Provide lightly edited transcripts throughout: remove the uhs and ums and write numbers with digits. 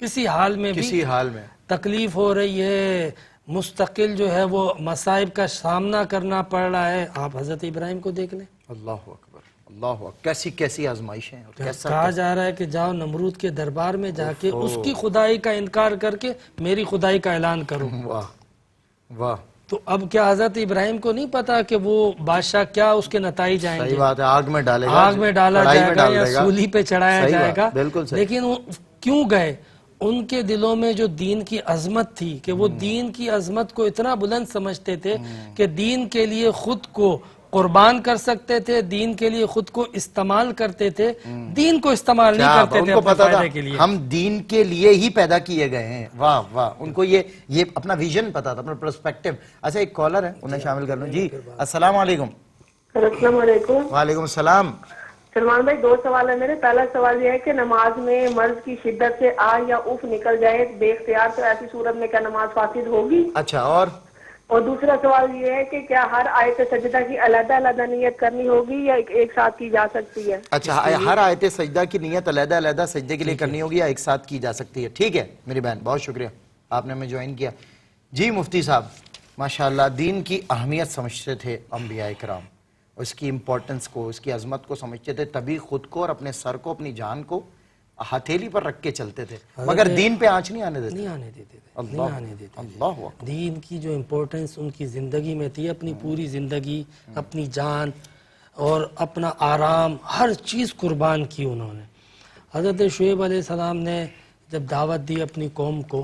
کسی حال میں بھی کسی حال میں تکلیف ہو رہی ہے، مستقل جو ہے وہ مصائب کا سامنا کرنا پڑ رہا ہے، آپ حضرت ابراہیم کو دیکھ لیں. اللہ اکبر، اللہ اکبر، کیسی کیسی آزمائشیں اور کیسا کہا جا رہا ہے کہ جاؤ نمرود کے دربار میں جا کے اس کی خدائی کا انکار کر کے میری خدائی کا اعلان کرو. واہ واہ، تو اب کیا حضرت ابراہیم کو نہیں پتا کہ وہ بادشاہ کیا اس کے نتائج آئیں صحیح گے؟ بات ہے، آگ میں ڈالے گا، آگ میں ڈالا کڑھائی جائے میں گا ڈال یا دے گا. سولی پہ چڑھایا صحیح جائے بات، گا. بالکل صحیح. لیکن وہ کیوں گئے؟ ان کے دلوں میں جو دین کی عظمت تھی کہ وہ دین کی عظمت کو اتنا بلند سمجھتے تھے کہ دین کے لیے خود کو قربان کر سکتے تھے، دین کے لیے خود کو استعمال کرتے تھے، دین کو استعمال نہیں کرتے ان تھے کو اپنے پتا تھا فائدے کے لیے. ہم دین کے لیے ہی پیدا کیے گئے ہیں. واہ واہ، ان کو یہ اپنا ویژن پتا تھا، اپنا پرسپیکٹو. اچھا ایک کالر ہے، انہیں شامل کر لوں. جی السلام علیکم. السلام علیکم. وعلیکم السلام. سلمان بھائی، دو سوال ہے میرے. پہلا سوال یہ ہے کہ نماز میں مرض کی شدت سے آ یا اف نکل جائے بے اختیار تو ایسی صورت میں کیا نماز فاسد ہوگی؟ اچھا، اور دوسرا سوال یہ ہے کہ کیا ہر آیت سجدہ کی علیحدہ علیحدہ نیت کرنی ہوگی یا ایک ساتھ کی جا سکتی ہے؟ اچھا، ہر آیت سجدہ کی نیت علیحدہ علیحدہ سجدے کے لیے کرنی ہوگی یا ایک ساتھ کی جا سکتی ہے؟ ٹھیک ہے میری بہن، بہت شکریہ آپ نے ہمیں جوائن کیا. جی مفتی صاحب، ماشاءاللہ دین کی اہمیت سمجھتے تھے انبیاء کرام، اس کی امپورٹنس کو، اس کی عظمت کو سمجھتے تھے، تبھی خود کو اور اپنے سر کو، اپنی جان کو ہتھیلی پر رکھ کے چلتے تھے، مگر دین پہ آنچ نہیں آنے دیتے. نہیں آنے دیتے تھے، اللہ نہیں آنے دیتے تھے. اللہ اکبر. دین کی جو امپورٹنس ان کی زندگی میں تھی، اپنی پوری زندگی، اپنی جان اور اپنا آرام، ہر چیز قربان کی انہوں نے. حضرت شعیب علیہ السلام نے جب دعوت دی اپنی قوم کو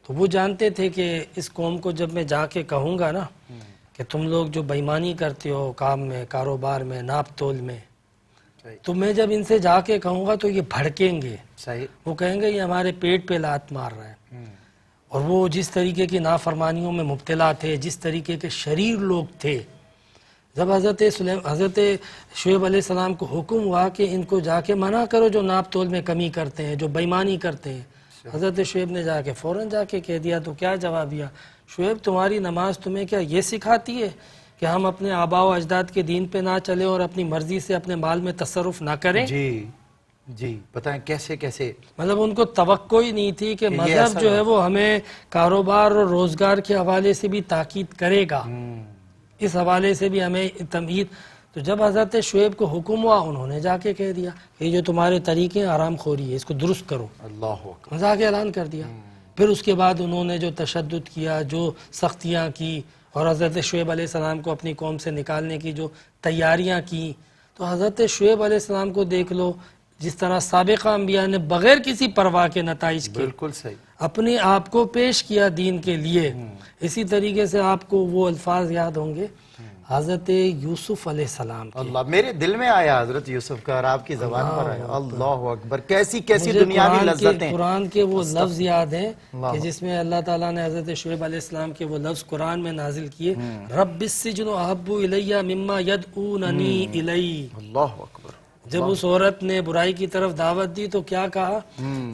تو وہ جانتے تھے کہ اس قوم کو جب میں جا کے کہوں گا نا کہ تم لوگ جو بےایمانی کرتے ہو کام میں، کاروبار میں، ناپ تول میں، تو میں جب ان سے جا کے کہوں گا تو یہ بھڑکیں گے. صحیح. وہ کہیں گے یہ ہمارے پیٹ پہ لات مار رہا ہے. اور وہ جس طریقے کی نافرمانیوں میں مبتلا تھے، جس طریقے کے شریر لوگ تھے، جب حضرت شعیب علیہ السلام کو حکم ہوا کہ ان کو جا کے منع کرو جو ناپ تول میں کمی کرتے ہیں، جو بےایمانی کرتے ہیں، حضرت شعیب نے جا کے فوراً جا کے کہہ دیا. تو کیا جواب دیا؟ شعیب تمہاری نماز تمہیں کیا یہ سکھاتی ہے کہ ہم اپنے آباء و اجداد کے دین پہ نہ چلیں اور اپنی مرضی سے اپنے مال میں تصرف نہ کریں؟ جی بتائیں کیسے کیسے. مطلب ان کو توقع ہی نہیں تھی کہ مذہب جو ہے وہ ہمیں کاروبار اور روزگار کے حوالے سے بھی تاکید کرے گا، اس حوالے سے بھی ہمیں تمہید. تو جب حضرت شعیب کو حکم ہوا انہوں نے جا کے کہہ دیا کہ یہ جو تمہارے طریقے آرام خوری ہے اس کو درست کرو. اللہ اکبر. مزا کے اعلان کر دیا. پھر اس کے بعد انہوں نے جو تشدد کیا، جو سختیاں کی، اور حضرت شعیب علیہ السلام کو اپنی قوم سے نکالنے کی جو تیاریاں کی، تو حضرت شعیب علیہ السلام کو دیکھ لو، جس طرح سابقہ انبیاء نے بغیر کسی پرواہ کے نتائج کے بالکل صحیح اپنے آپ کو پیش کیا دین کے لیے. اسی طریقے سے آپ کو وہ الفاظ یاد ہوں گے حضرت یوسف علیہ السلام کے. اللہ، میرے دل میں آیا حضرت یوسف کا اور آپ کی زبان پر آیا. اللہ اکبر. کیسی کیسی مجھے دنیاوی لذتیں. قرآن کے وہ لفظ یاد ہیں کہ جس میں اللہ تعالیٰ نے حضرت شعیب علیہ السلام کے وہ لفظ قرآن میں نازل کیے، رب السجن احب الی مما یدعوننی الی. اللہ اکبر. جب اس عورت نے برائی کی طرف دعوت دی تو کیا کہا؟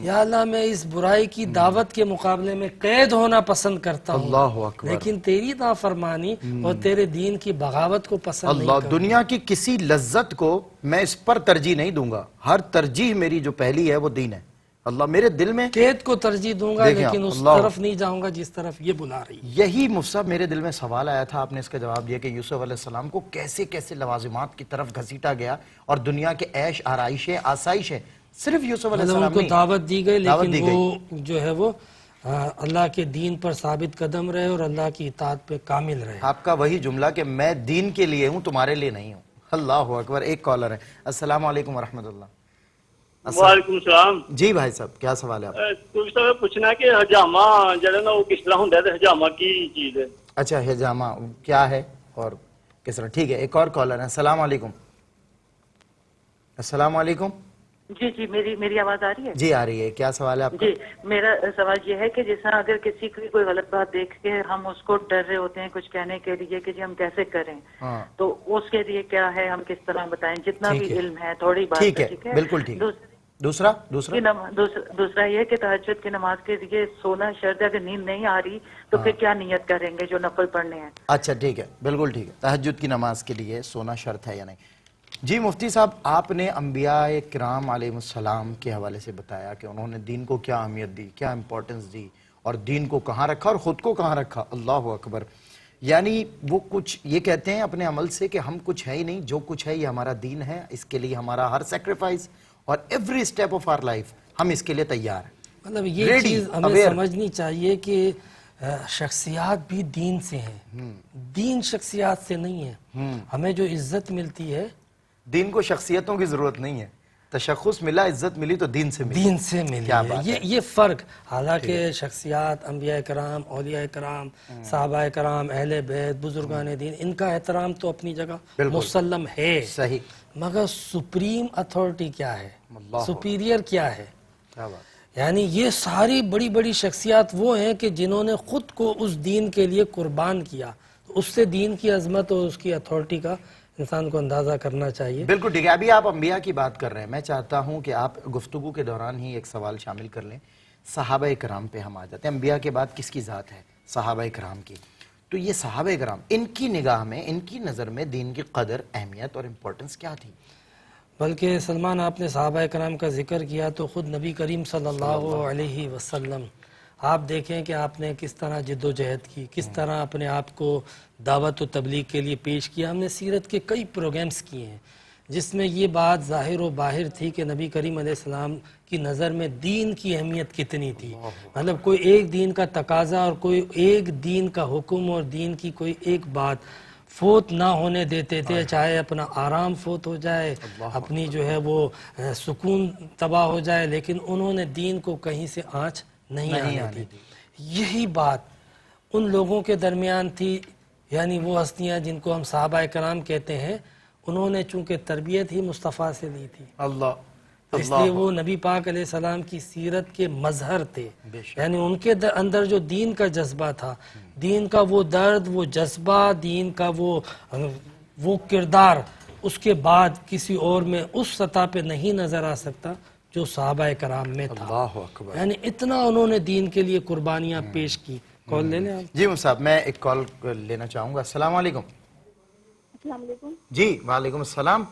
یا اللہ میں اس برائی کی دعوت کے مقابلے میں قید ہونا پسند کرتا ہوں، اللہ اکبر. لیکن تیری نافرمانی اور تیرے دین کی بغاوت کو پسند نہیں اللہ، کرتا. دنیا کی کسی لذت کو میں اس پر ترجیح نہیں دوں گا. ہر ترجیح میری جو پہلی ہے وہ دین ہے. اللہ میرے دل میں قید کو ترجیح دوں گا، دیکھیں لیکن اس اللہ، طرف نہیں جاؤں گا جس طرف یہ بلا رہی ہے. یہی مصعب میرے دل میں سوال آیا تھا، آپ نے اس کا جواب دیا کہ یوسف علیہ السلام کو کیسے کیسے لوازمات کی طرف گھسیٹا گیا اور دنیا کے عیش آرائشیں آسائشیں صرف یوسف علیہ مطلب ان السلام کو نہیں. دعوت دی گئی، دعوت لیکن دی وہ جو ہے وہ اللہ کے دین پر ثابت قدم رہے اور اللہ کی اطاعت پہ کامل رہے. آپ کا وہی جملہ کہ میں دین کے لیے ہوں، تمہارے لیے نہیں ہوں. اللہ اکبر. ایک کالر ہے. السلام علیکم ورحمۃ اللہ. وعلیکم السلام. جی بھائی صاحب کیا سوال ہے آپ؟ کوئی صاحب پوچھنا کہ حجامہ جڑا نا وہ کس طرح ہوندا ہے، حجامہ کی چیز ہے؟ اچھا حجامہ کیا ہے اور کس طرح؟ ٹھیک ہے ایک اور کالر ہے. السلام علیکم. السلام علیکم. جی جی میری آواز آ رہی ہے؟ جی آ رہی ہے. کیا سوال ہے آپ کا؟ جی میرا سوال یہ ہے کہ جس طرح اگر کسی کی کوئی غلط بات دیکھ کے ہم اس کو ڈر رہے ہوتے ہیں کچھ کہنے کے لیے کہ جی ہم کیسے کریں، ہاں تو اس کے لیے کیا ہے، ہم کس طرح بتائیں؟ جتنا بھی علم ہے تھوڑی بات ٹھیک ہے. ہے بالکل ٹھیک. دوسرا دوسرا یہ کہ تہجد کی نماز کے لیے سونا شرط ہے، اگر نیند نہیں آ رہی تو پھر کیا نیت کریں گے جو نفل پڑھنے ہیں؟ اچھا ٹھیک ہے بالکل ٹھیک ہے. تہجد کی نماز کے لیے سونا شرط ہے یا نہیں؟ جی مفتی صاحب، آپ نے انبیاء کرام علیہ السلام کے حوالے سے بتایا کہ انہوں نے دین کو کیا اہمیت دی، کیا امپورٹنس دی، اور دین کو کہاں رکھا اور خود کو کہاں رکھا. اللہ اکبر. یعنی وہ کچھ یہ کہتے ہیں اپنے عمل سے کہ ہم کچھ ہے ہی نہیں، جو کچھ ہے یہ ہمارا دین ہے، اس کے لیے ہمارا ہر سیکریفائس اور every step of our life ہم اس کے لیے تیار ہیں. مطلب یہ Ready, چیز ہمیں aware. سمجھنی چاہیے کہ شخصیات بھی دین سے ہیں، دین شخصیات سے نہیں ہے. ہمیں جو عزت ملتی ہے دین کو شخصیتوں کی ضرورت نہیں ہے، تشخص ملا، عزت ملی تو دین سے ملی. دین سے ملی کیا ہے. بات ہے. یہ فرق، حالانکہ شخصیات انبیاء کرام، اولیاء کرام، صحابہ کرام، اہل بیت، بزرگان دین، ان کا احترام تو اپنی جگہ بالکل. مسلم ہے، صحیح. مگر سپریم اتھارٹی کیا ہے، اللہ سپیریئر کیا ہے. کیا بات. یعنی یہ ساری بڑی بڑی شخصیات وہ ہیں کہ جنہوں نے خود کو اس دین کے لیے قربان کیا. اس سے دین کی عظمت اور اس کی اتھارٹی کا انسان کو اندازہ کرنا چاہیے. بالکل ٹھیک ہے. ابھی آپ انبیاء کی بات کر رہے ہیں، میں چاہتا ہوں کہ آپ گفتگو کے دوران ہی ایک سوال شامل کر لیں. صحابہ کرام پہ ہم آ جاتے ہیں. انبیاء کے بعد کس کی ذات ہے؟ صحابہ کرام کی. تو یہ صحابہ کرام، ان کی نگاہ میں، ان کی نظر میں دین کی قدر، اہمیت اور امپورٹنس کیا تھی؟ بلکہ سلمان، آپ نے صحابہ کرام کا ذکر کیا تو خود نبی کریم صلی اللہ علیہ وسلم آپ دیکھیں کہ آپ نے کس طرح جد و جہد کی، کس طرح اپنے آپ کو دعوت و تبلیغ کے لیے پیش کیا. ہم نے سیرت کے کئی پروگرامز کیے ہیں جس میں یہ بات ظاہر و باہر تھی کہ نبی کریم علیہ السلام کی نظر میں دین کی اہمیت کتنی تھی. مطلب کوئی ایک دین کا تقاضا اور کوئی ایک دین کا حکم اور دین کی کوئی ایک بات فوت نہ ہونے دیتے تھے، چاہے اپنا آرام فوت ہو جائے، اپنی جو ہے وہ سکون تباہ ہو جائے، لیکن انہوں نے دین کو کہیں سے آنچ نہیں آنے دی. یہی بات ان لوگوں کے درمیان تھی، یعنی وہ ہستیاں جن کو ہم صحابہ کرام کہتے ہیں، انہوں نے چونکہ تربیت ہی مصطفیٰ سے لی تھی، اللہ. اس لیے وہ نبی پاک علیہ السلام کی سیرت کے مظہر تھے. یعنی ان کے اندر جو دین کا جذبہ تھا، دین کا وہ درد، وہ جذبہ، دین کا وہ کردار اس کے بعد کسی اور میں اس سطح پہ نہیں نظر آ سکتا جو صحابہ کرام میں تھا. اللہ اکبر. یعنی اتنا انہوں نے دین کے لیے قربانیاں پیش کی. کال لے لیں آپ. جی صاحب، میں ایک کال لینا چاہوں گا. السلام علیکم. السلام علیکم. جی وعلیکم السلام.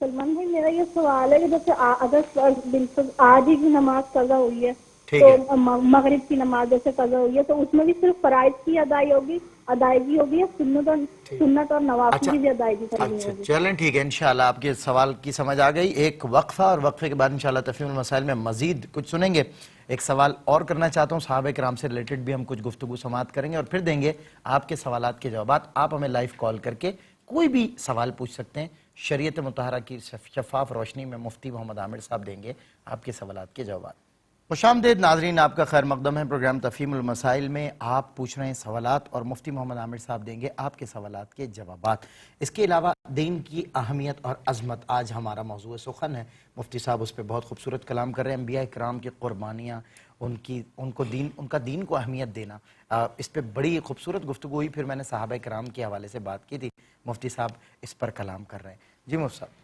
سلمان بھائی، میرا یہ سوال ہے کہ جیسے اگر بالکل آج ہی کی نماز قضا ہوئی ہے ٹھیک تو مغرب کی نماز جیسے قضا ہوئی ہے تو اس میں بھی صرف فرائض کی ادائیگی ہوگی یا سنت اور نوافل کی بھی ادائیگی کرنی اچھا ہوگی؟ چلیں ٹھیک ہے، انشاءاللہ آپ کے سوال کی سمجھ آ گئی. ایک وقفہ، اور وقفے کے بعد انشاءاللہ تفہیم المسائل میں مزید کچھ سنیں گے. ایک سوال اور کرنا چاہتا ہوں، صحابہ کرام سے ریلیٹڈ بھی ہم کچھ گفتگو سماعت کریں گے اور پھر دیں گے آپ کے سوالات کے جوابات. آپ ہمیں لائیو کال کر کے کوئی بھی سوال پوچھ سکتے ہیں. شریعت مطہرہ کی شفاف روشنی میں مفتی محمد عامر صاحب دیں گے آپ کے سوالات کے جوابات. خوش آمدید ناظرین، آپ کا خیر مقدم ہے. پروگرام تفہیم المسائل میں آپ پوچھ رہے ہیں سوالات اور مفتی محمد عامر صاحب دیں گے آپ کے سوالات کے جوابات. اس کے علاوہ دین کی اہمیت اور عظمت آج ہمارا موضوع سخن ہے. مفتی صاحب اس پہ بہت خوبصورت کلام کر رہے ہیں. انبیاء کرام کی قربانیاں، ان کا دین کو اہمیت دینا، اس پہ بڑی خوبصورت گفتگو ہوئی. پھر میں نے صحابہ کرام کے حوالے سے بات کی تھی، مفتی صاحب اس پر کلام کر رہے ہیں. جی مفتی صاحب.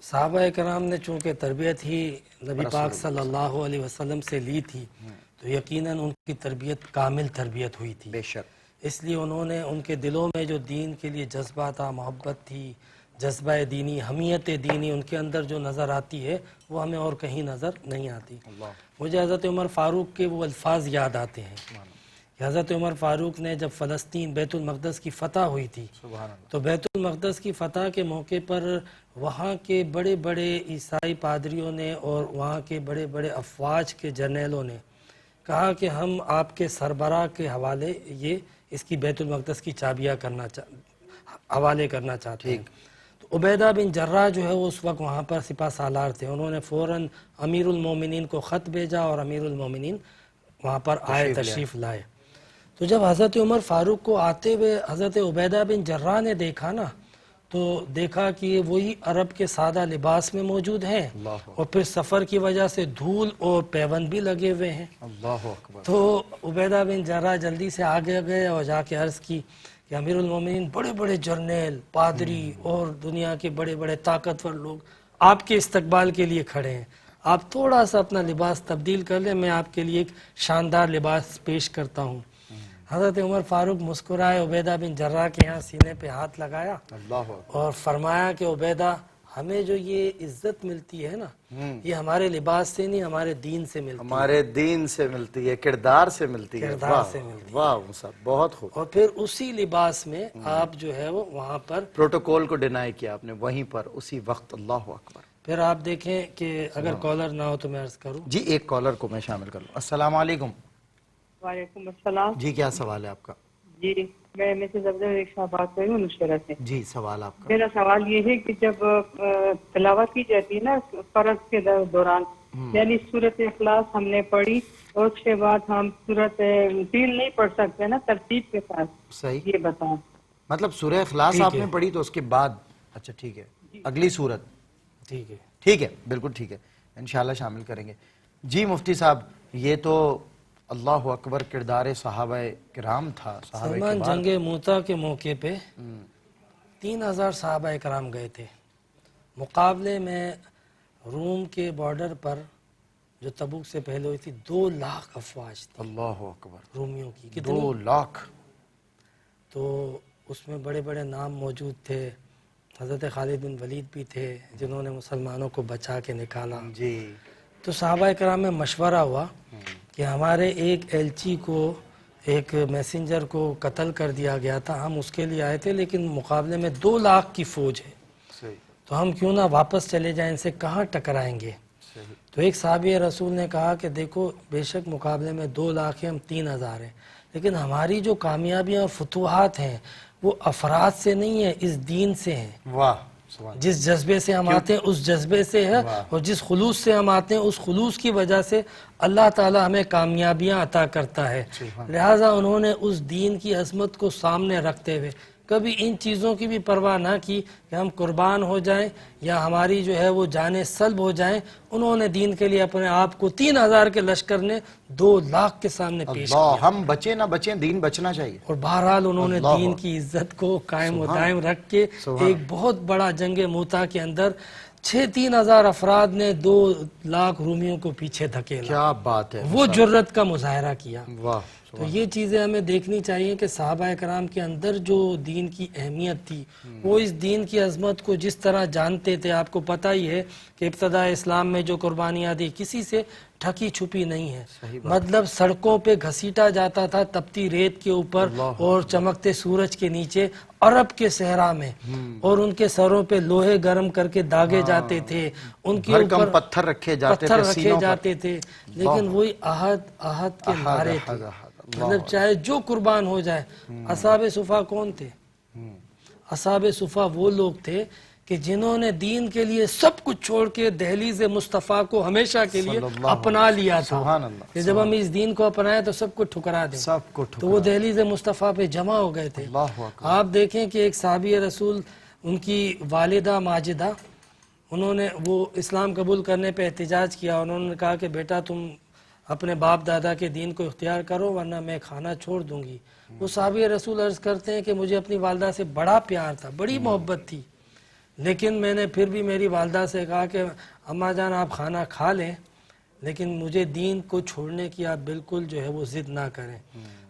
صحابہ کرام نے چونکہ تربیت ہی نبی پاک صلی اللہ علیہ وسلم سے لی تھی تو یقیناً ان کی تربیت کامل تربیت ہوئی تھی. بے شک. اس لیے انہوں نے، ان کے دلوں میں جو دین کے لیے جذبہ تھا، محبت تھی، جذبہ دینی، حمیت دینی ان کے اندر جو نظر آتی ہے وہ ہمیں اور کہیں نظر نہیں آتی. مجھے حضرت عمر فاروق کے وہ الفاظ یاد آتے ہیں. حضرت عمر فاروق نے جب فلسطین بیت المقدس کی فتح ہوئی تھی تو بیت المقدس کی فتح کے موقع پر وہاں کے بڑے بڑے عیسائی پادریوں نے اور وہاں کے بڑے بڑے افواج کے جرنیلوں نے کہا کہ ہم آپ کے سربراہ کے حوالے اس کی بیت المقدس کی چابیاں حوالے کرنا چاہتے ہیں. تو عبیدہ بن جراح جو ہے وہ اس وقت وہاں پر سپہ سالار تھے. انہوں نے فوراً امیر المومنین کو خط بھیجا اور امیر المومنین وہاں پر آئے، تشریف لائے. تو جب حضرت عمر فاروق کو آتے ہوئے حضرت عبیدہ بن جراح نے دیکھا نا، تو دیکھا کہ یہ وہی عرب کے سادہ لباس میں موجود ہیں اور پھر سفر کی وجہ سے دھول اور پیوند بھی لگے ہوئے ہیں. اللہ اکبر. تو عبیدہ بن جراح جلدی سے آگے گئے اور جا کے عرض کی کہ امیر المومنین، بڑے بڑے جرنیل، پادری اور دنیا کے بڑے بڑے طاقتور لوگ آپ کے استقبال کے لیے کھڑے ہیں. آپ تھوڑا سا اپنا لباس تبدیل کر لیں، میں آپ کے لیے ایک شاندار لباس پیش کرتا ہوں. حضرت عمر فاروق مسکرائے, عبیدہ بن جراح کے یہاں سینے پہ ہاتھ لگایا اللہ اور فرمایا کہ عبیدہ ہمیں جو یہ عزت ملتی ہے نا, یہ ہمارے لباس سے نہیں, ہمارے دین سے ملتی ہے, ہمارے دین سے ملتی ہے, کردار سے ملتی ہے. کردار سے ملتی ہے. واہ صاحب, بہت خوب. اور پھر اسی لباس میں آپ جو ہے وہ وہاں پر پروٹوکول کو ڈینائی کیا آپ نے وہیں پر اسی وقت. اللہ اکبر. پھر آپ دیکھیں کہ اگر کالر نہ ہو تو میں عرض کروں. جی ایک کالر کو میں شامل کر لوں. السلام علیکم. وعلیکم السلام. جی کیا سوال ہے آپ کا؟ جی میں مسز عبد الرحمٰن بات کر رہی ہوں نشیرہ سے. جی سوال آپ کا. میرا سوال یہ ہے کہ جب تلاوت کی جاتی ہے نا فرض کے دوران, یعنی سورت اخلاص ہم نے پڑھی اور اس کے بعد ہم سورت فیل نہیں پڑھ سکتے نا ترتیب کے ساتھ, صحیح. یہ بتائیں. مطلب سورہ اخلاص آپ نے پڑھی تو اس کے بعد, اچھا ٹھیک ہے, اگلی سورت. ٹھیک ہے, ٹھیک ہے, بالکل ٹھیک ہے, انشاءاللہ شامل کریں گے. جی مفتی صاحب, یہ تو اللہ اکبر کردار صحابہ کرام تھا. صحابہ سلمان کرام جنگ موتا کے موقع پہ 3000 صحابہ کرام گئے تھے. مقابلے میں روم کے بارڈر پر جو تبوک سے پہلے ہوئی تھی 2 لاکھ افواج تھی اللہ اکبر, رومیوں کی. 2 لاکھ. تو اس میں بڑے بڑے نام موجود تھے. حضرت خالد بن ولید بھی تھے جنہوں نے مسلمانوں کو بچا کے نکالا. جی. تو صحابہ کرام میں مشورہ ہوا کہ ہمارے ایک ایلچی کو, ایک میسنجر کو قتل کر دیا گیا تھا, ہم اس کے لیے آئے تھے لیکن مقابلے میں 2 لاکھ کی فوج ہے, صحیح. تو ہم کیوں نہ واپس چلے جائیں, ان سے کہاں ٹکرائیں گے. صحیح. تو ایک صحابی رسول نے کہا کہ دیکھو بے شک مقابلے میں 2 لاکھ ہیں, ہم 3000 ہیں, لیکن ہماری جو کامیابیاں اور فتوحات ہیں وہ افراد سے نہیں ہے, اس دین سے ہیں. واہ سبحان. جس جذبے سے ہم آتے ہیں اس جذبے سے ہے, اور جس خلوص سے ہم آتے ہیں اس خلوص کی وجہ سے اللہ تعالی ہمیں کامیابیاں عطا کرتا ہے. لہٰذا انہوں نے اس دین کی عظمت کو سامنے رکھتے ہوئے کبھی ان چیزوں کی بھی پرواہ نہ کی کہ ہم قربان ہو جائیں یا ہماری جو ہے وہ جانیں سلب ہو جائیں. انہوں نے دین کے لیے اپنے آپ کو 3000 کے لشکر نے 2 لاکھ کے سامنے پیش کیا. اللہ, ہم بچیں نہ بچیں, دین بچنا چاہیے. اور بہرحال انہوں نے دین کی عزت کو قائم و دائم رکھ کے ایک بہت بڑا جنگ موتا کے اندر 3000 افراد نے 2 لاکھ رومیوں کو پیچھے دھکیلا. کیا بات ہے, وہ جرت کا مظاہرہ کیا. واہ. تو یہ چیزیں ہمیں دیکھنی چاہیے کہ صحابہ کرام کے اندر جو دین کی اہمیت تھی, وہ اس دین کی عظمت کو جس طرح جانتے تھے. آپ کو پتہ ہی ہے کہ ابتدا اسلام میں جو قربانیاں دی کسی سے ٹھکی چھپی نہیں ہے. مطلب سڑکوں پہ گھسیٹا جاتا تھا تپتی ریت کے اوپر اور چمکتے سورج کے نیچے عرب کے صحرا میں, اور ان کے سروں پہ لوہے گرم کر کے داغے جاتے تھے, ان کے اوپر پتھر رکھے جاتے تھے. لیکن وہی احد کے نعرے تھے. مطلب چاہے جو قربان ہو جائے. اصحاب صفا کون تھے؟ اصحاب صفا وہ لوگ تھے کہ جنہوں نے دین کے لیے سب کچھ چھوڑ کے دہلیز مصطفیٰ کو ہمیشہ کے لیے اپنا لیا تھا کہ جب ہم اس دین کو اپنائیں تو سب کو ٹھکرا دیں. تو وہ دہلیز مصطفیٰ پہ جمع ہو گئے تھے. آپ دیکھیں کہ ایک صحابی رسول, ان کی والدہ ماجدہ, انہوں نے وہ اسلام قبول کرنے پہ احتجاج کیا. انہوں نے کہا کہ بیٹا تم اپنے باپ دادا کے دین کو اختیار کرو ورنہ میں کھانا چھوڑ دوں گی. وہ صحابی رسول عرض کرتے ہیں کہ مجھے اپنی والدہ سے بڑا پیار تھا, بڑی محبت تھی, لیکن میں نے پھر بھی میری والدہ سے کہا کہ اماں جان آپ کھانا کھا لیں لیکن مجھے دین کو چھوڑنے کی آپ بالکل جو ہے وہ ضد نہ کریں.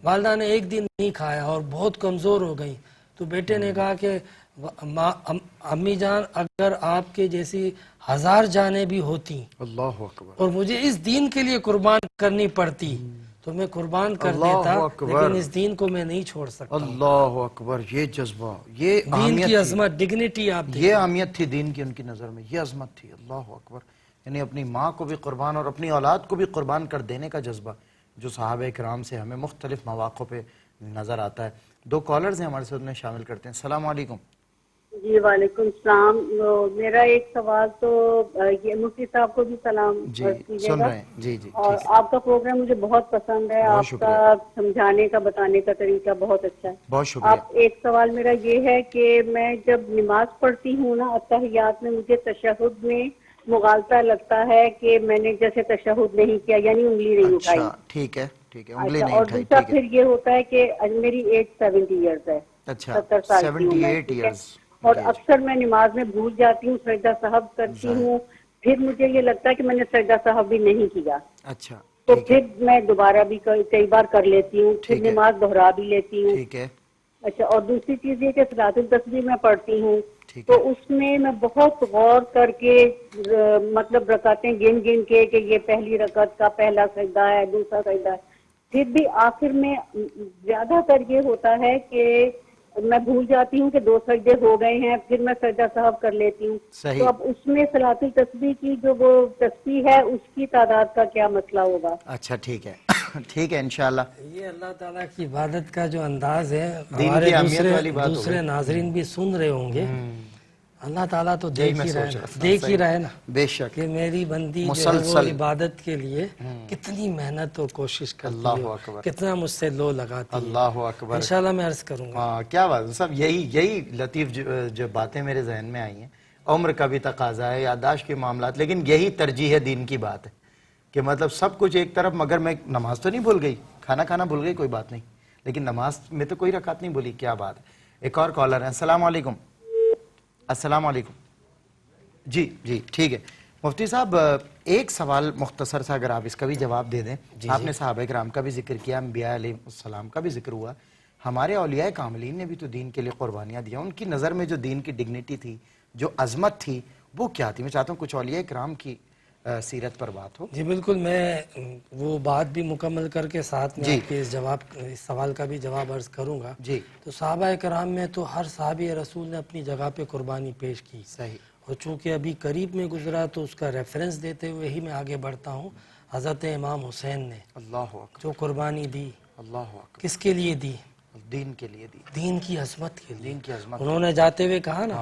والدہ نے ایک دن نہیں کھایا اور بہت کمزور ہو گئی. تو بیٹے نے کہا کہ امی جان اگر آپ کے جیسی 1000 جانیں بھی ہوتی اللہ اکبر اور مجھے اس دین کے لیے قربان کرنی پڑتی تو میں قربان کر دیتا, لیکن اس دین کو میں نہیں چھوڑ سکتا. اللہ اکبر. یہ جذبہ, یہ دین کی عظمت, ڈگنیٹی آپ دیکھیں, یہ اہمیت تھی دین کی ان کی نظر میں, یہ عظمت تھی. اللہ اکبر. یعنی اپنی ماں کو بھی قربان اور اپنی اولاد کو بھی قربان کر دینے کا جذبہ جو صحابہ کرام سے ہمیں مختلف مواقع پہ نظر آتا ہے. 2 کالرز ہیں ہمارے ساتھ, میں شامل کرتے ہیں. السلام علیکم. جی وعلیکم السلام. میرا ایک سوال تو یہ مفتی صاحب کو بھی سلام کیجیے سن گا. رہے ہیں. جی جی. اور آپ کا پروگرام مجھے بہت پسند ہے, آپ کا سمجھانے کا بتانے کا طریقہ بہت اچھا ہے. بہت شکریہ. آپ ایک سوال میرا یہ ہے کہ میں جب نماز پڑھتی ہوں نا اتحیات میں, مجھے تشہد میں مغالطہ لگتا ہے کہ میں نے جیسے تشہد نہیں کیا, یعنی انگلی نہیں اٹھائی. ٹھیک ہے ٹھیک ہے, انگلی نہیں اور اٹھائی. دوسرا پھر یہ ہوتا ہے کہ میری ایج 70 ایئرز ہے. اچھا 70 سال کی ہوں میں, 78 ایئرز. اور اکثر میں نماز میں بھول جاتی ہوں, سجدہ سہو کرتی ہوں, پھر مجھے یہ لگتا ہے کہ میں نے سجدہ سہو بھی نہیں کیا. اچھا تو پھر میں دوبارہ بھی کئی بار کر لیتی ہوں، پھر نماز دہرا بھی لیتی ہوں. ٹھیک ہے. اچھا، اور دوسری چیز یہ کہ صلاۃ التسبیح میں پڑھتی ہوں ٹھیک تو اس میں بہت غور کر کے مطلب رکعتیں گن کے کہ یہ پہلی رکعت کا پہلا سجدہ ہے، دوسرا سجدہ ہے. پھر بھی آخر میں زیادہ تر یہ ہوتا ہے کہ میں بھول جاتی ہوں کہ 2 سجدے ہو گئے ہیں، پھر میں سجدہ سہو کر لیتی ہوں. صحیح. تو اب اس میں صلاۃ التسبیح کی جو وہ تسبیح ہے اس کی تعداد کا کیا مسئلہ ہوگا؟ اچھا ٹھیک ہے. ٹھیک ہے انشاءاللہ. یہ اللہ تعالیٰ کی عبادت کا جو انداز ہے دین ہمارے کی اہمیت والی بات ہو دوسرے گئی. ناظرین بھی سن رہے ہوں گے. اللہ تعالیٰ تو یہی میں سوچ رہا تھا. دیکھ ہی رہا ہے نا بے شک. کہ میری بندی جو ہے وہ مسلسل عبادت کے لیے کتنی محنت اور کوشش کرتی اللہ ہے، اکبر. کتنا مجھ سے لو لگاتی ہے. اللہ اکبر. انشاءاللہ میں عرض کروں گا. ہاں کیا بات ہے صاحب. یہی لطیف جو باتیں میرے ذہن میں آئی ہیں. عمر کا بھی تقاضا ہے، یادداشت کے معاملات، لیکن یہی ترجیح ہے دین کی بات ہے کہ مطلب سب کچھ ایک طرف، مگر میں نماز تو نہیں بھول گئی، کھانا بھول گئی کوئی بات نہیں، لیکن نماز میں تو کوئی رکعت نہیں بولی. کیا بات ہے. ایک اور کالر ہے. السلام علیکم. السلام علیکم. جی ٹھیک ہے. مفتی صاحب ایک سوال مختصر سا اگر آپ اس کا بھی جواب دے دیں. آپ نے صحابہ کرام کا بھی ذکر کیا، انبیاء علیہ السلام کا بھی ذکر ہوا، ہمارے اولیاء کاملین نے بھی تو دین کے لیے قربانیاں دیا. ان کی نظر میں جو دین کی ڈگنیٹی تھی، جو عظمت تھی، وہ کیا تھی؟ میں چاہتا ہوں کچھ اولیاء کرام کی سیرت پر بات ہو. جی بالکل، میں وہ بات بھی مکمل کر کے ساتھ میں آپ کے اس سوال کا بھی جواب عرض کروں گا. جی. تو صحابہ کرام میں تو ہر صحابی رسول نے اپنی جگہ پہ قربانی پیش کی. صحیح. اور چونکہ ابھی قریب میں گزرا تو اس کا ریفرنس دیتے ہوئے ہی میں آگے بڑھتا ہوں. حضرت امام حسین نے اللہ اکبر. جو قربانی دی، اللہ اکبر. کس کے لیے دی؟ دین کے لیے دی. دین کی عظمت کے لیے. دین کی عظمت. انہوں نے جاتے ہوئے کہا نا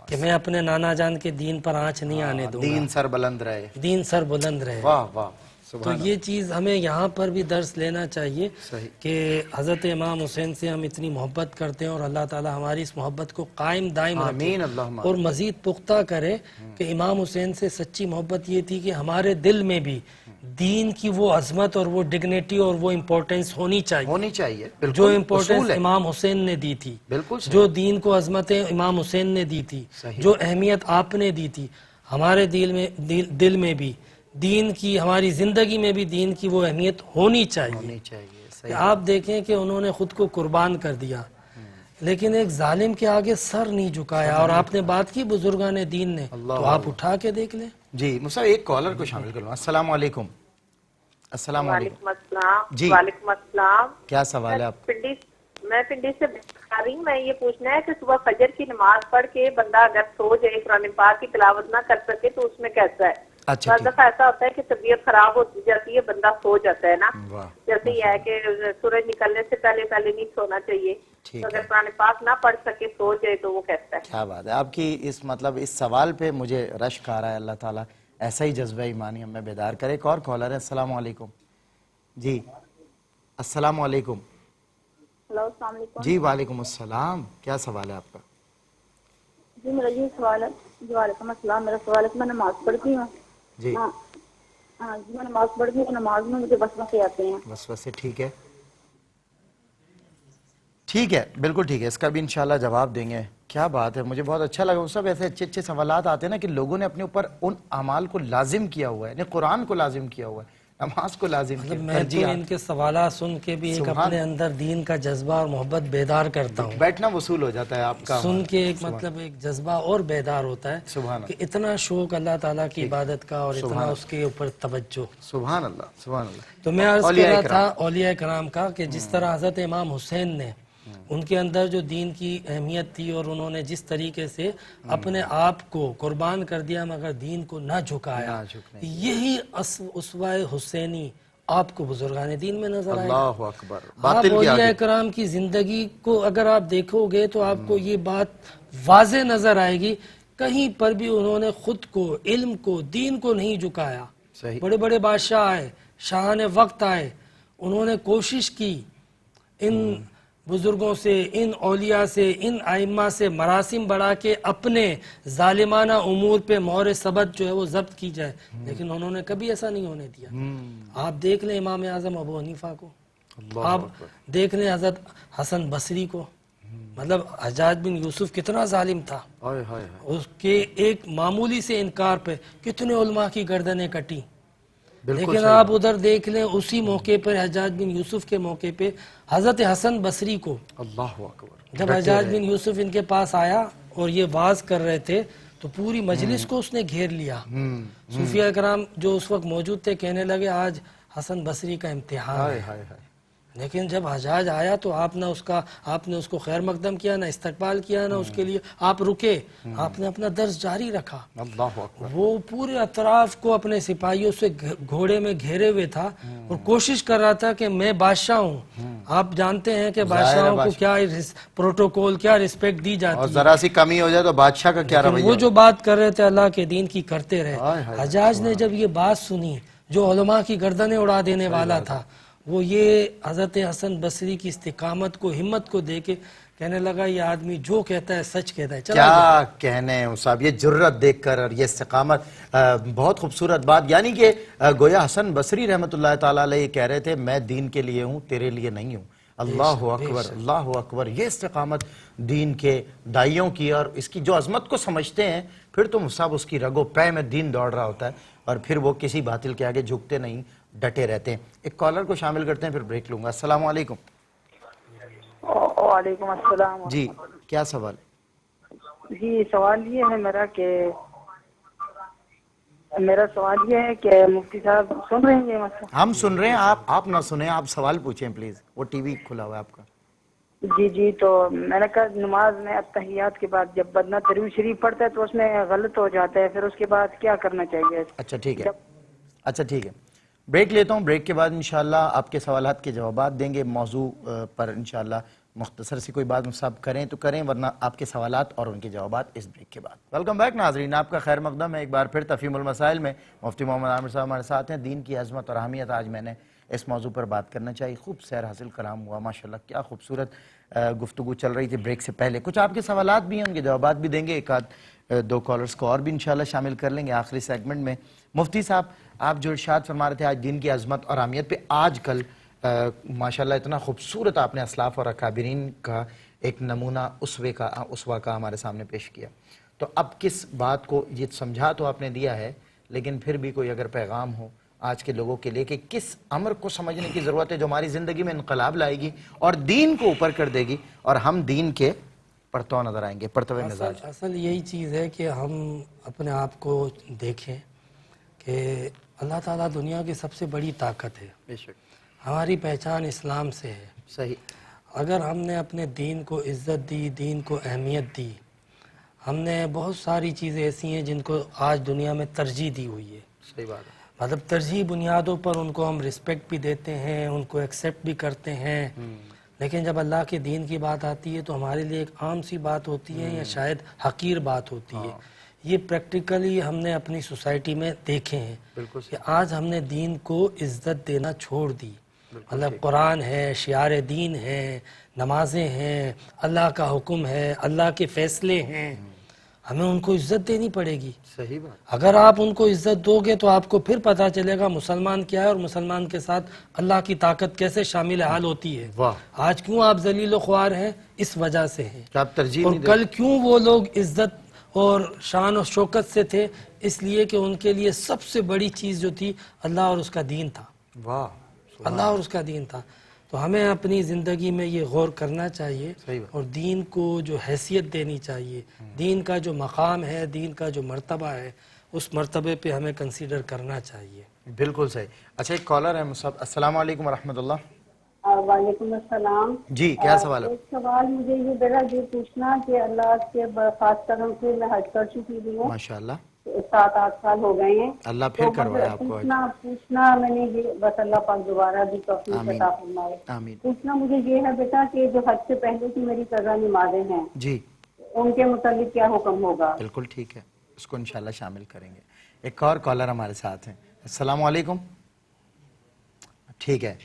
کہ میں اپنے نانا جان کے دین پر آنچ نہیں آنے دوں گا، دین سر بلند رہے. دین سر بلند رہے. واہ واہ. تو یہ چیز ہمیں یہاں پر بھی درس لینا چاہیے صحیح. کہ حضرت امام حسین سے ہم اتنی محبت کرتے ہیں اور اللہ تعالی ہماری اس محبت کو قائم دائم رکھے آمین. اللہم اور مزید پختہ کرے کہ امام حسین سے سچی محبت یہ تھی کہ ہمارے دل میں بھی دین کی وہ عظمت اور وہ ڈگنیٹی اور وہ امپورٹنس ہونی چاہیے جو امپورٹنس امام حسین نے دی تھی، بالکل جو دین کو عظمتیں امام حسین نے دی تھی، جو اہمیت آپ نے دی تھی، ہمارے دل میں بھی دین کی، ہماری زندگی میں بھی دین کی وہ اہمیت ہونی چاہیے. کہ آپ دیکھیں کہ انہوں نے خود کو قربان کر دیا لیکن ایک ظالم کے آگے سر نہیں جھکایا. اور آپ نے بات کی بزرگان دین نے، تو آپ اٹھا کے دیکھ لیں. جی مصعب ایک کالر کو شامل کروں. السلام علیکم. السلام علیکم. وعلیکم السلام. جی. وعلیکم السلام. کیا سوال ہے آپ؟ میں پنڈی سے آ رہی ہوں. میں یہ پوچھنا ہے کہ صبح فجر کی نماز پڑھ کے بندہ اگر سو جائے، قرآن پاک کی تلاوت نہ کر سکے تو اس میں کیسا ہے؟ اچھا بعض دفعہ ایسا ہوتا ہے کہ طبیعت خراب ہو جاتی ہے، بندہ سو جاتا ہے نا. واہ. جیسے یہ ہے کہ سورج نکلنے سے پہلے نہیں سونا چاہیے. تو اگر قرآن پاک نہ پڑھ سکے سو جائے تو وہ کیسا ہے؟ کیا بات ہے آپ کی اس سوال پہ مجھے رشک آ رہا ہے. اللہ تعالیٰ ایسا ہی جذبہ ایمانی ہمیں بیدار کرے. ایک اور کالر ہے. السلام علیکم. جی السلام علیکم. ہلو السلام علیکم. جی وعلیکم السلام. کیا سوال ہے آپ کا؟ جی میرا یہ سوال ہے. جی وعلیکم السلام. میرا سوال ہے کہ میں نماز پڑھتی ہوں. جی. ہاں جی میں نماز پڑھتی ہوں تو نماز میں مجھے وسوسے آتے ہیں. وسوسے. ٹھیک ہے بالکل ٹھیک ہے. اس کا بھی انشاءاللہ جواب دیں گے. کیا بات ہے، مجھے بہت اچھا لگا. وہ سب ایسے اچھے سوالات آتے ہیں نا کہ لوگوں نے اپنے اوپر ان اعمال کو لازم کیا ہوا ہے، قرآن کو لازم کیا ہوا ہے، نماز کو لازم کیا. میں تو ان کے سوالات سن کے بھی ایک اپنے اندر دین کا جذبہ اور محبت بیدار کرتا ہوں. بیٹھنا وصول ہو جاتا ہے آپ کا. سن کے ایک مطلب ایک جذبہ اور بیدار ہوتا ہے کہ اتنا شوق اللہ تعالیٰ کی عبادت کا اور اتنا اس کے اوپر توجہ. سبحان اللہ سبحان اللہ. تو میں عرض کر رہا تھا اولیاء کرام کا کہ جس طرح حضرت امام حسین نے ان کے اندر جو دین کی اہمیت تھی اور انہوں نے جس طریقے سے اپنے آپ کو قربان کر دیا مگر دین کو نہ جھکایا، یہی اسوہ حسینی آپ کو بزرگان دین میں نظر آئے. اللہ اکبر. آپ اولیاء کرام کی زندگی کو اگر آپ دیکھو گے تو آپ کو یہ بات واضح نظر آئے گی، کہیں پر بھی انہوں نے خود کو، علم کو، دین کو نہیں جھکایا. بڑے بڑے بادشاہ آئے، شاہان وقت آئے، انہوں نے کوشش کی ان بزرگوں سے، ان اولیاء سے، ان ائمہ سے مراسم بڑھا کے اپنے ظالمانہ امور پہ مہر ثبت جو ہے وہ ضبط کی جائے، لیکن انہوں نے کبھی ایسا نہیں ہونے دیا. آپ دیکھ لیں امام اعظم ابو حنیفہ کو، آپ دیکھ لیں حضرت حسن بصری کو. مطلب حجاج بن یوسف کتنا ظالم تھا، اس کے ایک معمولی سے انکار پہ کتنے علماء کی گردنیں کٹی. لیکن آپ ادھر دیکھ لیں اسی موقع پر حجاج بن یوسف کے موقع پہ حضرت حسن بصری کو اللہ اکبر، جب حجاج بن یوسف ان کے پاس آیا اور یہ واز کر رہے تھے تو پوری مجلس کو اس نے گھیر لیا. صوفیہ کرام جو اس وقت موجود تھے کہنے لگے آج حسن بصری کا امتحان ہے. لیکن جب حجاج آیا تو آپ نے اس کو خیر مقدم کیا، نہ استقبال کیا، نہ اس کے لیے آپ رکے، آپ نے اپنا درس جاری رکھا. اللہ اکبر. وہ پورے اطراف کو اپنے سپاہیوں سے گھوڑے میں گھیرے ہوئے تھا اور کوشش کر رہا تھا کہ میں بادشاہ ہوں. آپ جانتے ہیں کہ بادشاہوں کو کیا پروٹوکول، کیا رسپیکٹ دی جاتی اور ہے. ذرا سی کمی ہو جائے تو بادشاہ کا کیا لیکن رویہ وہ جو ہوتا بات کر رہے تھے اللہ کے دین کی کرتے رہے. حجاج نے جب یہ بات سنی جو علماء کی گردنیں اڑا دینے والا تھا، وہ یہ حضرت حسن بصری کی استقامت کو، ہمت کو دے کے کہنے لگا یہ آدمی جو کہتا ہے سچ کہتا ہے. کیا کہنے ہیں صاحب، یہ جرت دیکھ کر اور یہ استقامت، بہت خوبصورت بات. یعنی کہ گویا حسن بصری رحمۃ اللہ تعالیٰ علیہ کہہ رہے تھے میں دین کے لیے ہوں، تیرے لیے نہیں ہوں. اللہ اکبر، اللہ اکبر. یہ استقامت دین کے دائیوں کی، اور اس کی جو عظمت کو سمجھتے ہیں پھر تو صاحب اس کی رگو پے میں دین دوڑ رہا ہوتا ہے اور پھر وہ کسی باطل کے آگے جھکتے نہیں، ڈٹے رہتے ہیں. ایک کالر کو شامل کرتے ہیں پھر بریک لوں گا. السلام علیکم. وعلیکم السلام. جی کیا سوال؟ جی سوال یہ ہے میرا سوال یہ ہے کہ مفتی صاحب سن رہے ہیں یہ مسئلہ؟ ہم سن رہے ہیں، آپ نہ سنیں، آپ سوال پوچھیں پلیز. وہ ٹی وی کھلا ہوا ہے آپ کا. جی تو میں نے کہا نماز میں اتحیات کے بعد جب بندہ درود شریف پڑھتا ہے تو اس میں غلط ہو جاتا ہے، پھر اس کے بعد کیا کرنا چاہیے؟ اچھا ٹھیک ہے. بریک لیتا ہوں. بریک کے بعد انشاءاللہ آپ کے سوالات کے جوابات دیں گے. موضوع پر انشاءاللہ مختصر سی کوئی بات صاحب کریں تو کریں، ورنہ آپ کے سوالات اور ان کے جوابات اس بریک کے بعد. ویلکم بیک ناظرین، آپ کا خیر مقدم ہے ایک بار پھر تفہیم المسائل میں. مفتی محمد عامر صاحب ہمارے ساتھ ہیں. دین کی عظمت اور اہمیت آج میں نے اس موضوع پر بات کرنا چاہیے. خوب سیر حاصل کلام ہوا ماشاءاللہ، کیا خوبصورت گفتگو چل رہی تھی. بریک سے پہلے کچھ آپ کے سوالات بھی ہیں، ان کے جوابات بھی دیں گے. ایک آدھ دو کالرز کو اور بھی انشاءاللہ شامل کر لیں گے آخری سیگمنٹ میں. مفتی صاحب آپ جو ارشاد فرما رہے تھے آج دین کی عظمت اور اہمیت پہ، آج کل ماشاءاللہ اتنا خوبصورت آپ نے اسلاف اور اکابرین کا ایک نمونہ اسوہ کا ہمارے سامنے پیش کیا. تو اب کس بات کو، یہ سمجھا تو آپ نے دیا ہے، لیکن پھر بھی کوئی اگر پیغام ہو آج کے لوگوں کے لیے کہ کس امر کو سمجھنے کی ضرورت ہے جو ہماری زندگی میں انقلاب لائے گی اور دین کو اوپر کر دے گی اور ہم دین کے پرتو نظر آئیں گے، پرتوے مزاج. اصل یہی چیز ہے کہ ہم اپنے آپ کو دیکھیں کہ اللہ تعالیٰ دنیا کی سب سے بڑی طاقت ہے. بے شک. ہماری پہچان اسلام سے ہے. صحیح. اگر ہم نے اپنے دین کو عزت دی، دین کو اہمیت دی، ہم نے بہت ساری چیزیں ایسی ہیں جن کو آج دنیا میں ترجیح دی ہوئی ہے. صحیح بات ہے. مطلب ترجیح بنیادوں پر ان کو ہم رسپیکٹ بھی دیتے ہیں، ان کو ایکسیپٹ بھی کرتے ہیں. لیکن جب اللہ کے دین کی بات آتی ہے تو ہمارے لیے ایک عام سی بات ہوتی ہے یا شاید حقیر بات ہوتی ہے. یہ پریکٹیکلی ہم نے اپنی سوسائٹی میں دیکھے ہیں کہ آج ہم نے دین کو عزت دینا چھوڑ دی. مطلب قرآن ہے، شعار دین ہے، نمازیں ہیں، اللہ کا حکم ہے، اللہ کے فیصلے ہیں، ہمیں ان کو عزت دینی پڑے گی. صحیح بات. اگر آپ ان کو عزت دو گے تو آپ کو پھر پتہ چلے گا مسلمان کیا ہے اور مسلمان کے ساتھ اللہ کی طاقت کیسے شامل حال ہوتی ہے. آج کیوں آپ ذلیل و خوار ہیں؟ اس وجہ سے ہیں. اور کل کیوں وہ لوگ عزت اور شان و شوکت سے تھے؟ اس لیے کہ ان کے لیے سب سے بڑی چیز جو تھی اللہ اور اس کا دین تھا. اللہ اور اس کا دین تھا. تو ہمیں اپنی زندگی میں یہ غور کرنا چاہیے اور دین کو جو حیثیت دینی چاہیے، دین کا جو مقام ہے، دین کا جو مرتبہ ہے، اس مرتبے پہ ہمیں کنسیڈر کرنا چاہیے. بالکل صحیح. اچھا ایک کالر ہے مصعب. السلام علیکم ورحمۃ اللہ. وعلیکم السلام. جی کیا سوال ہے؟ ایک سوال مجھے یہ پوچھنا کہ اللہ کے خاص کرم سے میں حج کر چکی ہوں ماشاءاللہ. 7-8 سال ہو گئے ہیں. اللہ پھر کروائے آپ کو. پوچھنا میں نے یہ بس اللہ پاک دوبارہ بھی توفیق عطا فرمائے. پوچھنا مجھے یہ ہے بیٹا کہ جو حج سے پہلے کی میری قضا نمازیں ہیں جی ان کے متعلق کیا حکم ہوگا؟ بالکل ٹھیک ہے، اس کو انشاءاللہ شامل کریں گے. ایک اور کالر ہمارے ساتھ ہیں. السلام علیکم. ٹھیک ہے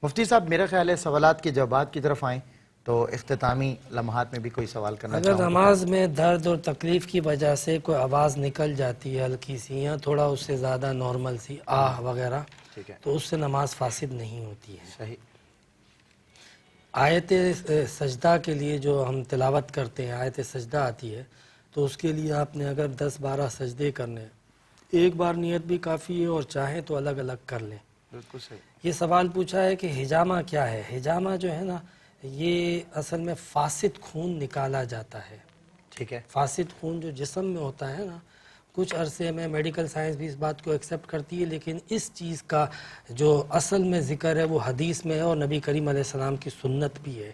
مفتی صاحب، میرا خیال ہے سوالات کے جوابات کی طرف آئیں تو اختتامی لمحات میں بھی کوئی سوال کرنا چاہوں. اگر نماز میں درد اور تکلیف کی وجہ سے کوئی آواز نکل جاتی ہے ہلکی سی یا تھوڑا اس سے زیادہ نارمل سی آہ وغیرہ، تو اس سے نماز فاسد نہیں ہوتی ہے. صحیح. آیت سجدہ کے لیے جو ہم تلاوت کرتے ہیں، آیت سجدہ آتی ہے، تو اس کے لیے آپ نے اگر 10-12 سجدے کرنے ایک بار نیت بھی کافی ہے اور چاہیں تو الگ الگ کر لیں. بالکل صحیح. یہ سوال پوچھا ہے کہ حجامہ کیا ہے. حجامہ جو ہے نا یہ اصل میں فاسد خون نکالا جاتا ہے. ٹھیک ہے. فاسد خون جو جسم میں ہوتا ہے نا، کچھ عرصے میں میڈیکل سائنس بھی اس بات کو ایکسیپٹ کرتی ہے، لیکن اس چیز کا جو اصل میں ذکر ہے وہ حدیث میں ہے اور نبی کریم علیہ السلام کی سنت بھی ہے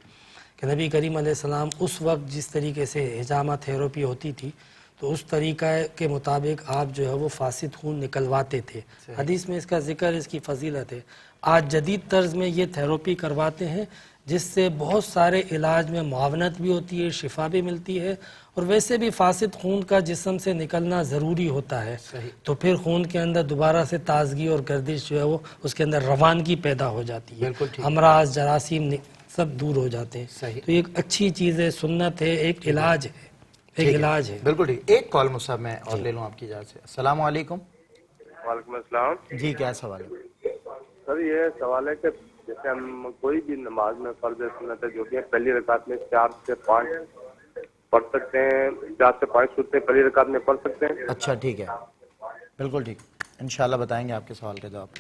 کہ نبی کریم علیہ السلام اس وقت جس طریقے سے حجامہ تھیراپی ہوتی تھی تو اس طریقہ کے مطابق آپ جو ہے وہ فاسد خون نکلواتے تھے. حدیث میں اس کا ذکر، اس کی فضیلت ہے. آج جدید طرز میں یہ تھیراپی کرواتے ہیں جس سے بہت سارے علاج میں معاونت بھی ہوتی ہے، شفا بھی ملتی ہے، اور ویسے بھی فاسد خون کا جسم سے نکلنا ضروری ہوتا ہے. تو پھر خون کے اندر دوبارہ سے تازگی اور گردش جو ہے وہ اس کے اندر روانگی پیدا ہو جاتی ہے، امراض جراثیم سب دور ہو جاتے ہیں. تو ایک اچھی چیز ہے، سنت ہے، ایک علاج ہے، ایک علاج ہے. بالکل ٹھیک. ایک کال مصعب میں اور لے لوں آپ کی اجازت سے. السلام علیکم. وعلیکم السلام. جی کیا سوال ہے؟ سر یہ سوال ہے کہ جیسے ہم کوئی بھی نماز میں فرض سنت ہے جو بھی ہے پہلی رکعت میں 4 سے 5 پڑھ سکتے ہیں، 4 سے 5 صورتیں پہلی رکعت میں پڑھ سکتے ہیں. اچھا ٹھیک ہے، بالکل ٹھیک. انشاءاللہ بتائیں گے آپ کے سوال کا جواب.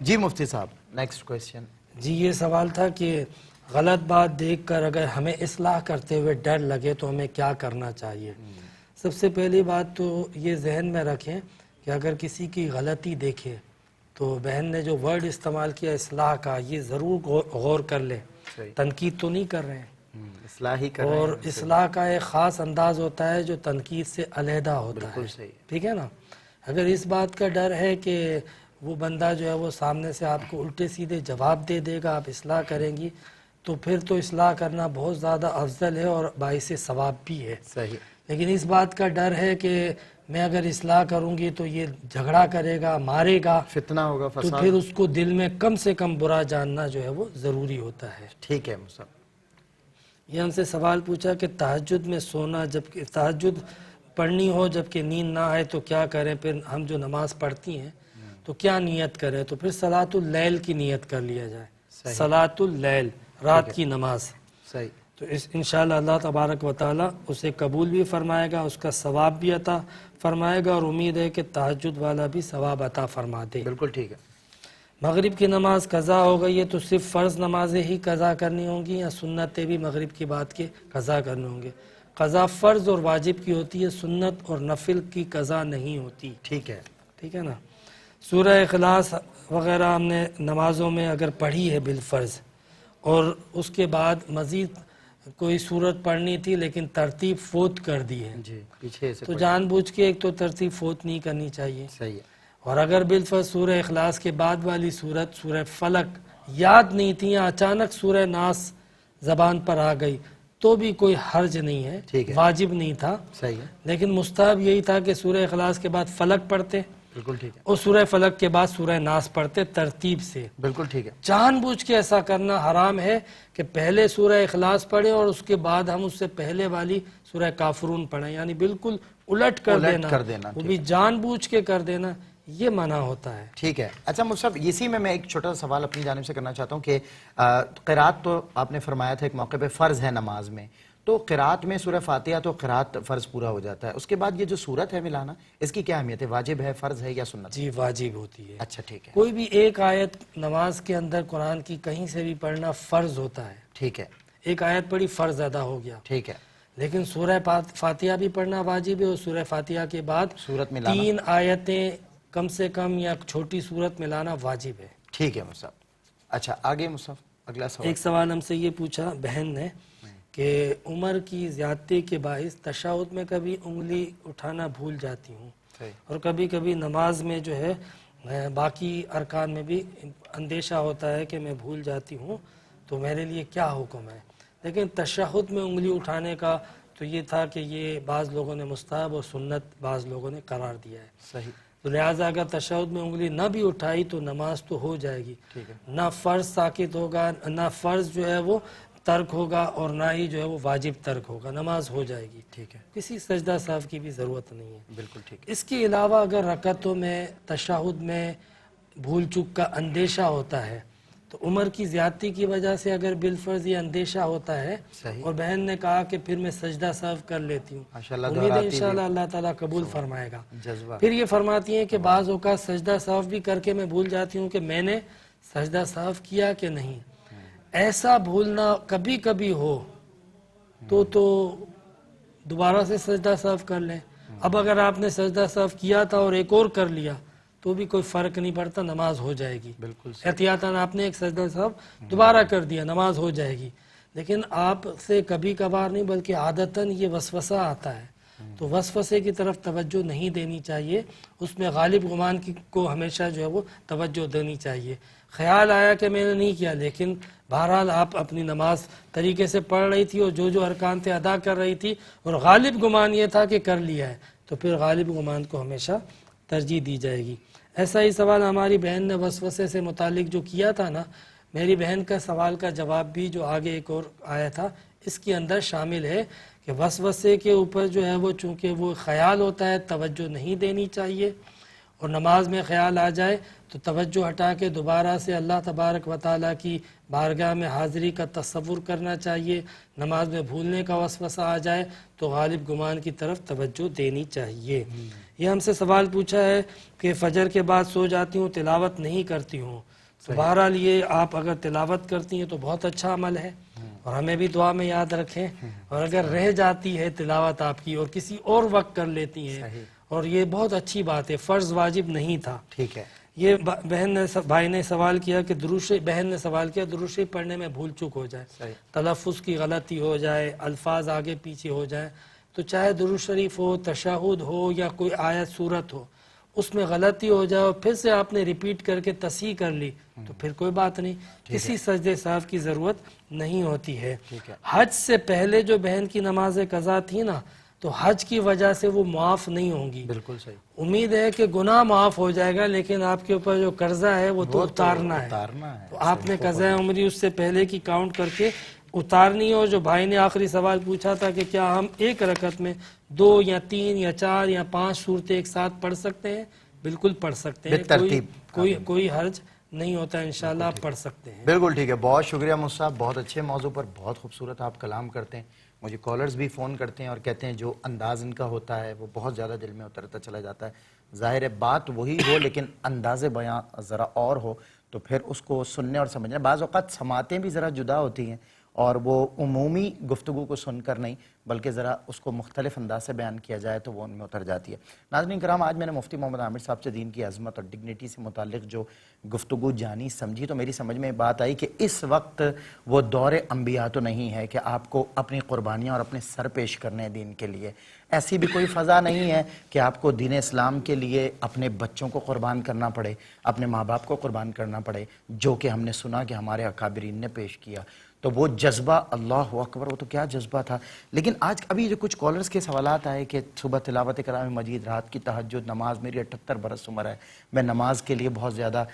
جی مفتی صاحب نیکسٹ کویسچن. جی یہ سوال تھا کہ غلط بات دیکھ کر اگر ہمیں اصلاح کرتے ہوئے ڈر لگے تو ہمیں کیا کرنا چاہیے. سب سے پہلی بات تو یہ ذہن میں رکھیں کہ اگر کسی کی غلطی دیکھے تو بہن نے جو ورڈ استعمال کیا اصلاح کا، یہ ضرور غور کر لیں. تنقید تو نہیں کر رہے ہیں، اصلاح ہی کر رہے ہیں. اور اصلاح کا ایک خاص انداز ہوتا ہے جو تنقید سے علیحدہ ہوتا ہے. ٹھیک ہے نا. اگر اس بات کا ڈر ہے کہ وہ بندہ جو ہے وہ سامنے سے آپ کو الٹے سیدھے جواب دے دے گا، آپ اصلاح کریں گی، تو پھر تو اصلاح کرنا بہت زیادہ افضل ہے اور باعث ثواب بھی ہے. صحیح. لیکن اس بات کا ڈر ہے کہ میں اگر اصلاح کروں گی تو یہ جھگڑا کرے گا، مارے گا، فتنہ ہوگا، تو فساد. پھر اس کو دل میں کم سے کم برا جاننا جو ہے وہ ضروری ہوتا ہے. ٹھیک ہے مصعب. یہ ہم سے سوال پوچھا کہ تہجد میں سونا، جبکہ تہجد پڑھنی ہو جبکہ نیند نہ آئے تو کیا کریں. پھر ہم جو نماز پڑھتی ہیں تو کیا نیت کریں. تو پھر صلاۃ اللیل کی نیت کر لیا جائے. صلاۃ اللیل، رات کی نماز. صحیح. تو انشاءاللہ اللہ تبارک و تعالی اسے قبول بھی فرمائے گا، اس کا ثواب بھی عطا فرمائے گا، اور امید ہے کہ تہجد والا بھی ثواب عطا فرما دے. بالکل ٹھیک ہے. مغرب کی نماز قضا ہو گئی ہے تو صرف فرض نمازیں ہی قضا کرنی ہوں گی یا سنتیں بھی مغرب کی بات کے قضا کرنے ہوں گے. قضا فرض اور واجب کی ہوتی ہے، سنت اور نفل کی قضا نہیں ہوتی. ٹھیک ہے. ٹھیک ہے نا. سورہ اخلاص وغیرہ ہم نے نمازوں میں اگر پڑھی ہے بالفرض اور اس کے بعد مزید کوئی صورت پڑھنی تھی لیکن ترتیب فوت کر دی ہے، جی پیچھے سے تو جان بوجھ کے ایک تو ترتیب فوت نہیں کرنی چاہیے. صحیح ہے. اور اگر بالفرض سورہ اخلاص کے بعد والی صورت سورہ فلق یاد نہیں تھی یا اچانک سورہ ناس زبان پر آ گئی تو بھی کوئی حرج نہیں ہے، واجب نہیں تھا. صحیح ہے. لیکن مستحب یہی تھا کہ سورہ اخلاص کے بعد فلق پڑھتے بالکل ٹھیک ہے، اور سورہ فلق کے بعد سورہ ناس پڑھتے ترتیب سے. بالکل ٹھیک ہے. جان بوجھ کے ایسا کرنا حرام ہے کہ پہلے سورہ اخلاص پڑھیں اور اس کے بعد ہم اس سے پہلے والی سورہ کافرون پڑھیں، یعنی بالکل الٹ کر دینا، وہ بھی جان بوجھ کے کر دینا، یہ منع ہوتا ہے. ٹھیک ہے. اچھا مصعب اسی میں ایک چھوٹا سا سوال اپنی جانب سے کرنا چاہتا ہوں کہ قرات تو آپ نے فرمایا تھا ایک موقع پہ فرض ہے نماز میں، تو قرات میں سورہ فاتحہ تو قرات فرض پورا ہو جاتا ہے، اس کے بعد یہ جو سورت ہے ملانا اس کی کیا اہمیت ہے؟ واجب ہے، فرض ہے یا سنت؟ جی واجب ہوتی ہے. اچھا ٹھیک ہے. کوئی بھی ایک آیت نماز کے اندر قرآن کی کہیں سے بھی پڑھنا فرض ہوتا ہے. ٹھیک ہے. ایک آیت پڑھی فرض ادا ہو گیا. ٹھیک ہے. لیکن سورہ فاتحہ بھی پڑھنا واجب ہے اور سورہ فاتحہ کے بعد سورت ملانا 3 آیتیں کم سے کم یا چھوٹی سورت ملانا واجب ہے. ٹھیک ہے مصعب. اچھا آگے مصعب اگلا سوال. ایک سوال ہم سے یہ پوچھا بہن نے کہ عمر کی زیادتی کے باعث تشہد میں کبھی انگلی اٹھانا بھول جاتی ہوں اور کبھی کبھی نماز میں جو ہے باقی ارکان میں بھی اندیشہ ہوتا ہے کہ میں بھول جاتی ہوں، تو میرے لیے کیا حکم ہے؟ لیکن تشہد میں انگلی اٹھانے کا تو یہ تھا کہ یہ بعض لوگوں نے مستحب اور سنت بعض لوگوں نے قرار دیا ہے. صحیح. تو لہٰذا اگر تشہد میں انگلی نہ بھی اٹھائی تو نماز تو ہو جائے گی. نہ فرض ساقط ہوگا، نہ فرض جو ہے وہ ترک ہوگا اور نہ ہی جو ہے وہ واجب ترک ہوگا، نماز ہو جائے گی. ٹھیک ہے. کسی سجدہ سہو کی بھی ضرورت نہیں ہے. بالکل ٹھیک. اس کے علاوہ اگر رکعتوں میں تشہد میں بھول چوک کا اندیشہ ہوتا ہے تو عمر کی زیادتی کی وجہ سے اگر بالفرض یہ اندیشہ ہوتا ہے اور بہن نے کہا کہ پھر میں سجدہ سہو کر لیتی ہوں، امید ہے انشاءاللہ اللہ تعالیٰ قبول فرمائے گا۔ پھر یہ فرماتی ہیں کہ بعض اوقات سجدہ سہو بھی کر کے میں بھول جاتی ہوں کہ میں نے سجدہ سہو کیا کہ نہیں۔ ایسا بھولنا کبھی کبھی ہو تو دوبارہ سے سجدہ سہو کر لیں۔ اب اگر آپ نے سجدہ سہو کیا تھا اور ایک اور کر لیا تو بھی کوئی فرق نہیں پڑتا، نماز ہو جائے گی۔ بالکل احتیاطاً آپ نے ایک سجدہ سہو دوبارہ کر دیا، نماز ہو جائے گی۔ لیکن آپ سے کبھی کبھار نہیں بلکہ عادتاً یہ وسوسہ آتا ہے، تو وسوسے کی طرف توجہ نہیں دینی چاہیے، اس میں غالب گمان کو ہمیشہ جو ہے وہ توجہ دینی چاہیے۔ خیال آیا کہ میں نے نہیں کیا، لیکن بہرحال آپ اپنی نماز طریقے سے پڑھ رہی تھی اور جو ارکان تھے ادا کر رہی تھی اور غالب گمان یہ تھا کہ کر لیا ہے، تو پھر غالب گمان کو ہمیشہ ترجیح دی جائے گی۔ ایسا ہی سوال ہماری بہن نے وسوسے سے متعلق جو کیا تھا نا، میری بہن کا سوال کا جواب بھی جو آگے ایک اور آیا تھا اس کے اندر شامل ہے کہ وسوسے کے اوپر جو ہے وہ چونکہ وہ خیال ہوتا ہے توجہ نہیں دینی چاہیے، اور نماز میں خیال آ جائے تو توجہ ہٹا کے دوبارہ سے اللہ تبارک و تعالیٰ کی بارگاہ میں حاضری کا تصور کرنا چاہیے۔ نماز میں بھولنے کا وسوسہ آ جائے تو غالب گمان کی طرف توجہ دینی چاہیے۔ یہ ہم سے سوال پوچھا ہے کہ فجر کے بعد سو جاتی ہوں، تلاوت نہیں کرتی ہوں، تو بہرحال یہ آپ اگر تلاوت کرتی ہیں تو بہت اچھا عمل ہے، اور ہمیں بھی دعا میں یاد رکھیں، اور اگر رہ جاتی ہے تلاوت آپ کی اور کسی اور وقت کر لیتی ہیں، اور یہ بہت اچھی بات ہے، فرض واجب نہیں تھا۔ ٹھیک ہے، یہ بھائی نے سوال کیا کہ بہن نے سوال کیا درود شریف پڑھنے میں بھول چک ہو جائے، تلفظ کی غلطی ہو جائے، الفاظ آگے پیچھے ہو جائیں، تو چاہے درود شریف ہو، تشہد ہو یا کوئی آیت سورت ہو، اس میں غلطی ہو جائے اور پھر سے آپ نے ریپیٹ کر کے تصحیح کر لی تو پھر کوئی بات نہیں، کسی سجدے سہو کی ضرورت نہیں ہوتی ہے۔ حج سے پہلے جو بہن کی نماز قضا تھی نا، تو حج کی وجہ سے وہ معاف نہیں ہوں گی۔ بالکل صحیح، امید ہے کہ گناہ معاف ہو جائے گا، لیکن آپ کے اوپر جو قرضہ ہے وہ تو اتارنا ہے، تو آپ نے قضاء عمری اس سے پہلے کی کاؤنٹ کر کے اتارنی ہے۔ اور جو بھائی نے آخری سوال پوچھا تھا کہ کیا ہم ایک رکعت میں 2 یا 3 یا 4 یا 5 صورتیں ایک ساتھ پڑھ سکتے ہیں؟ بالکل پڑھ سکتے ہیں، کوئی حرج نہیں ہوتا، انشاءاللہ آپ پڑھ سکتے ہیں۔ بالکل ٹھیک ہے، بہت شکریہ مصعب، بہت اچھے موضوع پر بہت خوبصورت آپ کلام کرتے ہیں۔ مجھے کالرز بھی فون کرتے ہیں اور کہتے ہیں جو انداز ان کا ہوتا ہے وہ بہت زیادہ دل میں اترتا چلا جاتا ہے۔ ظاہر ہے بات وہی ہو لیکن انداز بیاں ذرا اور ہو تو پھر اس کو سننے اور سمجھنے، بعض اوقات سماعتیں بھی ذرا جدا ہوتی ہیں اور وہ عمومی گفتگو کو سن کر نہیں بلکہ ذرا اس کو مختلف انداز سے بیان کیا جائے تو وہ ان میں اتر جاتی ہے۔ ناظرین کرام، آج میں نے مفتی محمد عامر صاحب سے دین کی عظمت اور ڈگنیٹی سے متعلق جو گفتگو جانی سمجھی تو میری سمجھ میں بات آئی کہ اس وقت وہ دور انبیاء تو نہیں ہے کہ آپ کو اپنی قربانیاں اور اپنے سر پیش کرنے ہیں دین کے لیے۔ ایسی بھی کوئی فضا نہیں ہے کہ آپ کو دین اسلام کے لیے اپنے بچوں کو قربان کرنا پڑے، اپنے ماں باپ کو قربان کرنا پڑے، جو کہ ہم نے سنا کہ ہمارے اکابرین نے پیش کیا۔ تو وہ جذبہ، اللہ اکبر، وہ تو کیا جذبہ تھا۔ لیکن آج ابھی جو کچھ کالرز کے سوالات آئے کہ صبح تلاوت کلام مجید، رات کی تہجد، نماز، میری 78 برس عمر ہے، میں نماز کے لیے بہت زیادہ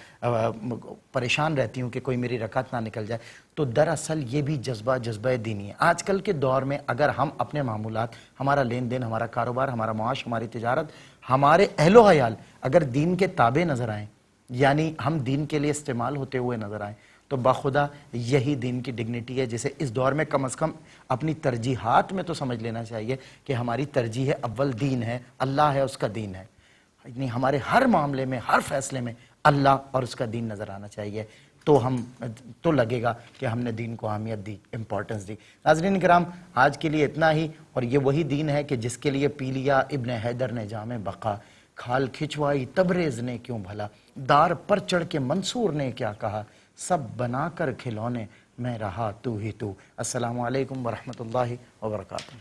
پریشان رہتی ہوں کہ کوئی میری رکعت نہ نکل جائے، تو دراصل یہ بھی جذبہ دینی ہے۔ آج کل کے دور میں اگر ہم اپنے معمولات، ہمارا لین دین، ہمارا کاروبار، ہمارا معاش، ہماری تجارت، ہمارے اہل و عیال اگر دین کے تابع نظر آئیں، یعنی ہم دین کے لیے استعمال ہوتے ہوئے نظر آئیں، تو بخدا یہی دین کی ڈگنیٹی ہے جسے اس دور میں کم از کم اپنی ترجیحات میں تو سمجھ لینا چاہیے کہ ہماری ترجیح اول دین ہے، اللہ ہے، اس کا دین ہے، یعنی ہمارے ہر معاملے میں، ہر فیصلے میں اللہ اور اس کا دین نظر آنا چاہیے، تو لگے گا کہ ہم نے دین کو اہمیت دی، امپورٹنس دی۔ ناظرین کرام، آج کے لیے اتنا ہی، اور یہ وہی دین ہے کہ جس کے لیے پی لیا ابن حیدر نے جام بقا، کھال کھچوائی تبریز نے کیوں بھلا، دار پر چڑھ کے منصور نے کیا کہا، سب بنا کر کھلونے میں رہا تو ہی تو۔ السلام علیکم ورحمۃ اللہ وبرکاتہ۔